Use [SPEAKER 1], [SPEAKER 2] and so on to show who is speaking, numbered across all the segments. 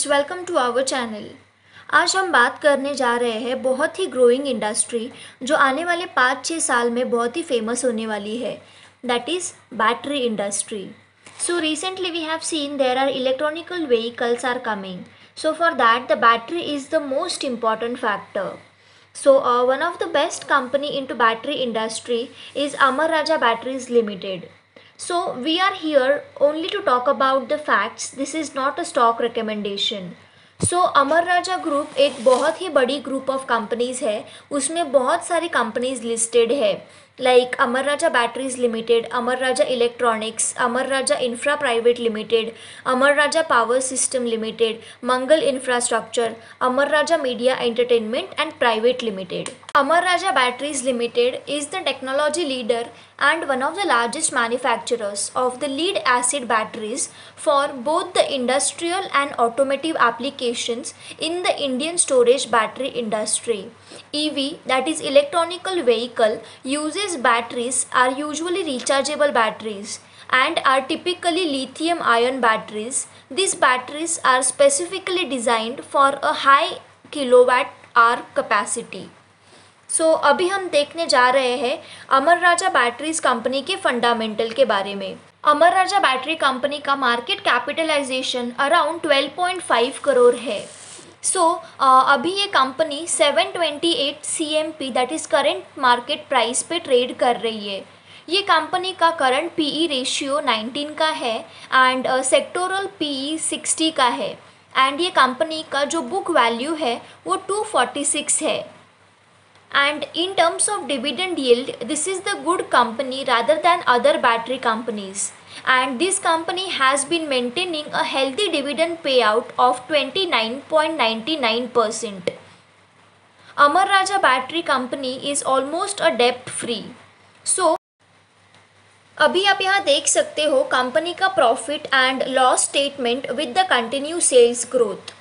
[SPEAKER 1] Welcome to our channel. आज हम बात करने जा रहे हैं बहुत ही ग्रोइंग इंडस्ट्री जो आने वाले 5-6 साल में बहुत ही फेमस होने वाली है, that is battery industry. So recently we have seen there are electronical vehicles are coming, so for that the battery is the most important factor. So one of the best company into battery industry is Amar Raja Batteries Limited. So we are here only to talk about the facts. This is not a stock recommendation. So Amar Raja group एक बहुत ही बड़ी group of companies है, उसमें बहुत सारी companies listed है like Amar Raja batteries limited, Amar Raja electronics, Amar Raja infra private limited, Amar Raja power system limited, Mangal infrastructure, Amar Raja media entertainment and private limited. Amar Raja Batteries Limited is the technology leader and one of the largest manufacturers of the lead acid batteries for both the industrial and automotive applications in the Indian storage battery industry. EV, that is electronical vehicle, uses batteries are usually rechargeable batteries and are typically lithium ion batteries. These batteries are specifically designed for a high kilowatt hour capacity. अभी हम देखने जा रहे हैं अमर राजा batteries company के fundamental के बारे में. अमर राजा बैटरी कंपनी का मार्केट कैपिटलाइजेशन अराउंड 12.5 करोड़ है. अभी ये company 728 CMP that is current market price पे ट्रेड कर रही है. ये कंपनी का करंट PE रेशियो 19 का है एंड सेक्टोरल PE 60 का है एंड ये कंपनी का जो बुक वैल्यू है वो 246 है. And in terms of dividend yield, this is the good company rather than other battery companies. And this company has been maintaining a healthy dividend payout of 29.99%. Amar Raja Battery Company is almost a debt free. अभी आप यहाँ देख सकते हो company का profit and loss statement with the continue sales growth.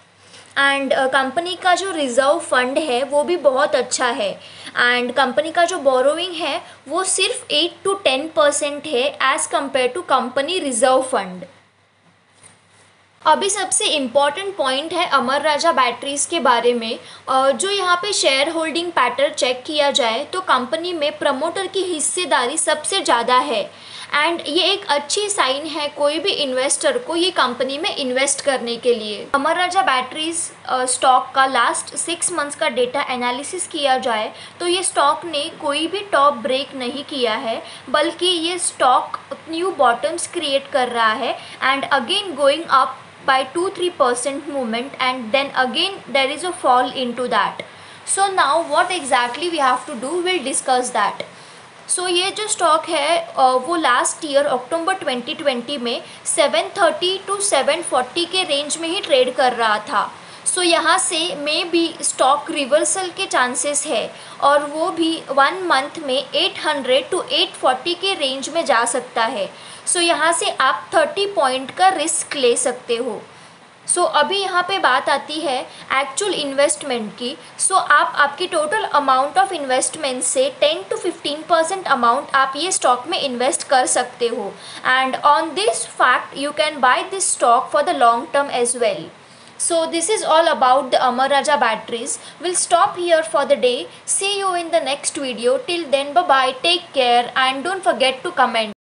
[SPEAKER 1] And company का जो reserve fund है वो भी बहुत अच्छा है एंड कंपनी का जो बोरोइंग है वो सिर्फ 8 to 10% है as compare to company reserve fund. अभी सबसे इम्पॉर्टेंट पॉइंट है अमर राजा बैटरीज़ के बारे में. जो यहाँ पे शेयर होल्डिंग पैटर्न चेक किया जाए तो कंपनी में प्रमोटर की हिस्सेदारी सबसे ज़्यादा है एंड ये एक अच्छी साइन है कोई भी इन्वेस्टर को ये कंपनी में इन्वेस्ट करने के लिए. अमर राजा बैटरीज स्टॉक का लास्ट 6 मंथ्स का डेटा एनालिसिस किया जाए तो ये स्टॉक ने कोई भी टॉप ब्रेक नहीं किया है, बल्कि ये स्टॉक न्यू बॉटम्स क्रिएट कर रहा है and again going up by 2-3% movement and then again there is a fall into that. So now what exactly we have to do, we'll discuss that. ये जो स्टॉक है वो last year अक्टूबर 2020 में 730 to 740 के range में ही trade कर रहा था. यहाँ से में भी स्टॉक रिवर्सल के चांसेस है और वो भी 1 मंथ में 800 to 840 के रेंज में जा सकता है. यहाँ से आप 30 पॉइंट का रिस्क ले सकते हो. अभी यहाँ पे बात आती है एक्चुअल इन्वेस्टमेंट की. आप आपकी टोटल अमाउंट ऑफ इन्वेस्टमेंट से 10 to 15% अमाउंट आप ये स्टॉक में इन्वेस्ट कर सकते हो and on this fact you can buy this stock for the long term as well. So this is all about the Amar Raja batteries. We'll stop here for the day. See you in the next video. Till then, bye bye, take care and don't forget to comment.